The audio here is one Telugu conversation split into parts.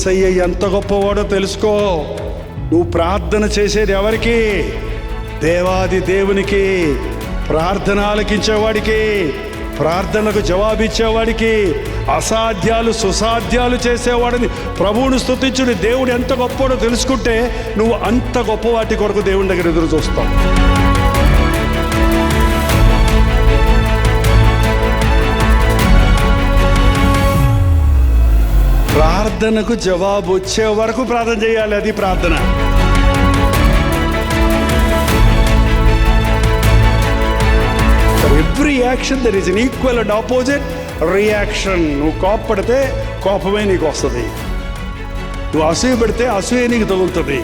యేసయ్య ఎంత గొప్పవాడో తెలుసుకో. నువ్వు ప్రార్థన చేసేది ఎవరికి? దేవాది దేవునికి, ప్రార్థన ఆలకించేవాడికి, ప్రార్థనకు జవాబిచ్చేవాడికి, అసాధ్యాలు సుసాధ్యాలు చేసేవాడిని ప్రభువుని స్తుతించుని. దేవుడు ఎంత గొప్పవాడో తెలుసుకుంటే నువ్వు అంత గొప్ప వాటి కొరకు దేవుని దగ్గర ఎదురు చూస్తావు. ప్రార్థనకు జవాబు వచ్చే వరకు ప్రార్థన చేయాలి. అది ప్రార్థన. Every action there is an equal and opposite reaction. నువ్వు కోపపడితే కోపమే నీకు వస్తుంది, నువ్వు అసూయ పెడితే అసూయ నీకు తగులుతుంది,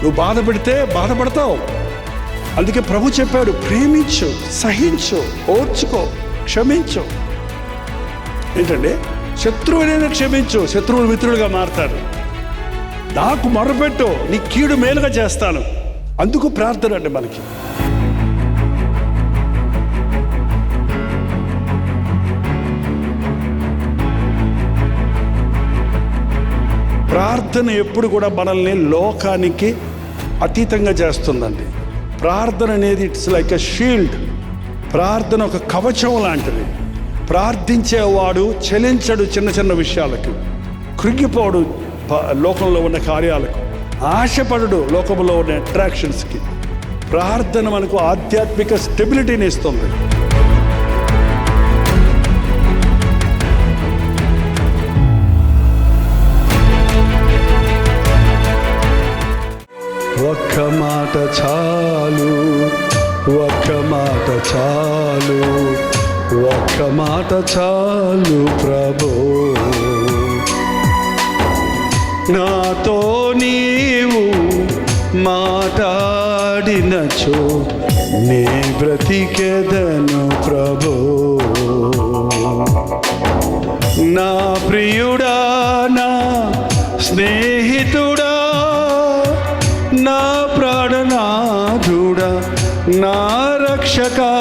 నువ్వు బాధ పెడితే బాధపడతావు. అందుకే ప్రభు చెప్పాడు, ప్రేమించు, సహించు, ఓర్చుకో, క్షమించు. ఏంటండి? శత్రువునైనా క్షమించు, శత్రువులు మిత్రులుగా మారుతారు. నాకు మొరపెట్టు, నీ కీడు మేలుగా చేస్తాను. అందుకు ప్రార్థన అండి మనకి. ప్రార్థన ఎప్పుడు కూడా మనల్ని లోకానికి అతీతంగా చేస్తుందండి. ప్రార్థన అనేది ఇట్స్ లైక్ ఎ షీల్డ్. ప్రార్థన ఒక కవచం లాంటిది. ప్రార్థించేవాడు చలించడు చిన్న చిన్న విషయాలకు, కృంగిపోడు లోకంలో ఉన్న కార్యాలకు, ఆశపడడు లోకంలో ఉన్న అట్రాక్షన్స్కి. ప్రార్థన మనకు ఆధ్యాత్మిక స్టెబిలిటీని ఇస్తుంది. ఒక్క మాట చాలు, ఒక్క మాట చాలు, ఒక్క మాట చాలు ప్రభు, నాతో నీవు మాట్లాడినచో నే బ్రతికెదను ప్రభు. నా ప్రియుడా, నా స్నేహితుడా, నా ప్రాణనాథుడా, నా రక్షకా.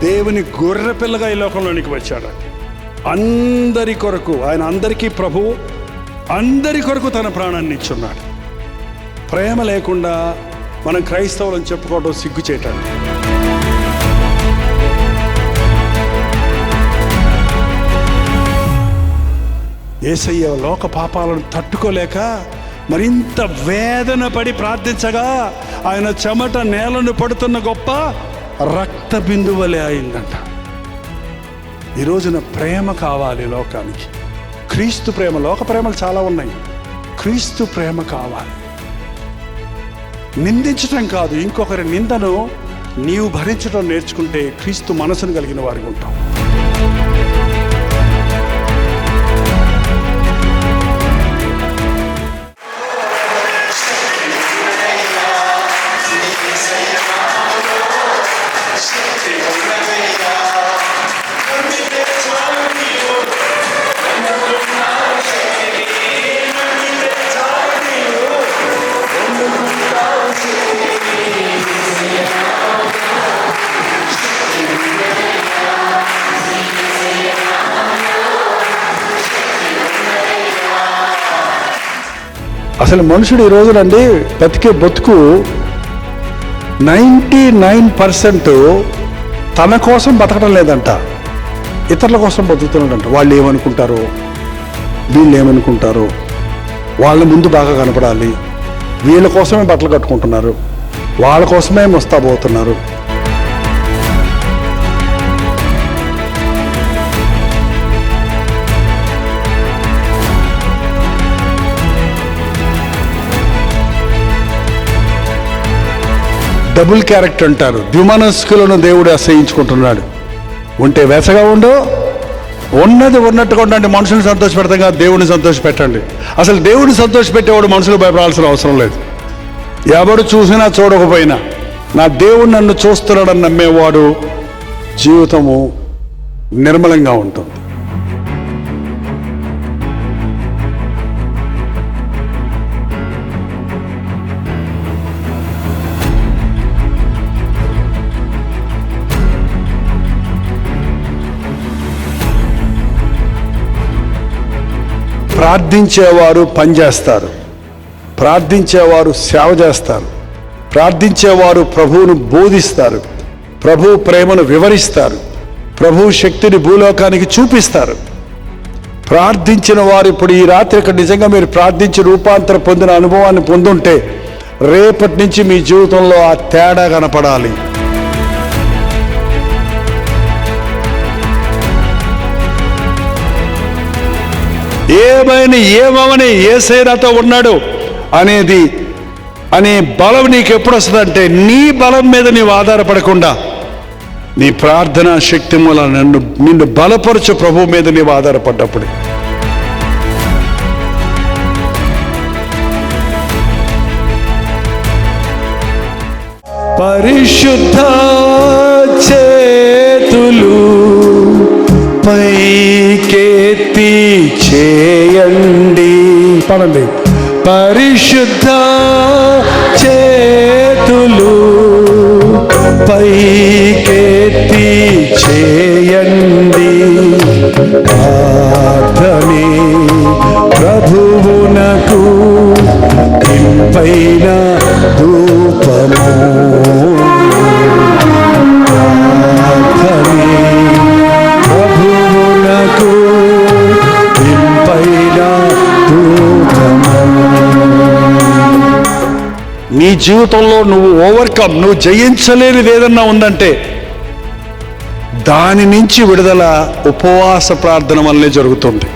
దేవుని గొర్రె పిల్లగా ఈ లోకంలోనికి వచ్చాడు. అందరి కొరకు ఆయన, అందరికీ ప్రభువు, అందరి కొరకు తన ప్రాణాన్ని ఇచ్చున్నాడు. ప్రేమ లేకుండా మనం క్రైస్తవులను చెప్పుకోవడం సిగ్గుచేటాడు. యేసయ్య లోక పాపాలను తట్టుకోలేక మరింత వేదన పడి ప్రార్థించగా ఆయన చెమట నేలను పడుతున్న గొప్ప రక్త బిందువలే అయిందంట. ఈ రోజున ప్రేమ కావాలి లోకానికి. క్రీస్తు ప్రేమ. లోక ప్రేమలు చాలా ఉన్నాయి, క్రీస్తు ప్రేమ కావాలి. నిందించటం కాదు, ఇంకొకరి నిందను నీవు భరించడం నేర్చుకుంటే క్రీస్తు మనసును కలిగిన వారికి ఉంటాం. అసలు మనుషుడు ఈ రోజునండి బతికే బతుకు 99% తన కోసం బతకడం లేదంట, ఇతరుల కోసం బతుకుతున్నాడంట. వాళ్ళు ఏమనుకుంటారో, వీళ్ళు ఏమనుకుంటారో, వాళ్ళ ముందు బాగా కనపడాలి, వీళ్ళ కోసమే బట్టలు కట్టుకుంటున్నారు, వాళ్ళ కోసమే ముస్తాబోతున్నారు. డబుల్ క్యారెక్టర్ అంటారు. ద్విమనస్కులను దేవుడు అసహించుకుంటున్నాడు. ఉంటే వెసగా ఉండో, ఉన్నది ఉన్నట్టుగా ఉండండి. మనుషుని సంతోషపెడతాం కాదు, దేవుడిని సంతోషపెట్టండి. అసలు దేవుడిని సంతోషపెట్టేవాడు మనుషులు భయపడాల్సిన అవసరం లేదు. ఎవడు చూసినా చూడకపోయినా నా దేవుడు నన్ను చూస్తున్నాడని నమ్మేవాడు జీవితము నిర్మలంగా ఉంటుంది. ప్రార్థించేవారు పనిచేస్తారు, ప్రార్థించేవారు సేవ చేస్తారు, ప్రార్థించేవారు ప్రభువును బోధిస్తారు, ప్రభు ప్రేమను వివరిస్తారు, ప్రభు శక్తిని భూలోకానికి చూపిస్తారు. ప్రార్థించిన వారు ఇప్పుడు ఈ రాత్రి ఇక్కడ నిజంగా మీరు ప్రార్థించి రూపాంతర పొందిన అనుభవాన్ని పొందుంటే రేపటి నుంచి మీ జీవితంలో ఆ తేడా కనపడాలి. ఏమవని యేసయ్య నాతో ఉన్నాడు అనే బలం నీకు ఎప్పుడు వస్తుందంటే నీ బలం మీద నీవు ఆధారపడకుండా నీ ప్రార్థనా శక్తి మూల నిన్ను బలపరచు ప్రభు మీద నీవు ఆధారపడ్డప్పుడు. పరిశుద్ధ చేతులు పైకెత్తి చేయండి, పడండి. పరిశుద్ధ చేతులు పైకెత్తి చేయండి, ప్రార్థనే ప్రభువునకు ఇంపైన ధూపము. ప్రార్థనే ప్రభువునకు ఇంపైన ధూపము. నీ జీవితంలో నువ్వు జయించలేనిది ఏదన్నా ఉందంటే దాని నుంచి విడుదల ఉపవాస ప్రార్థన వల్లనే జరుగుతుంది.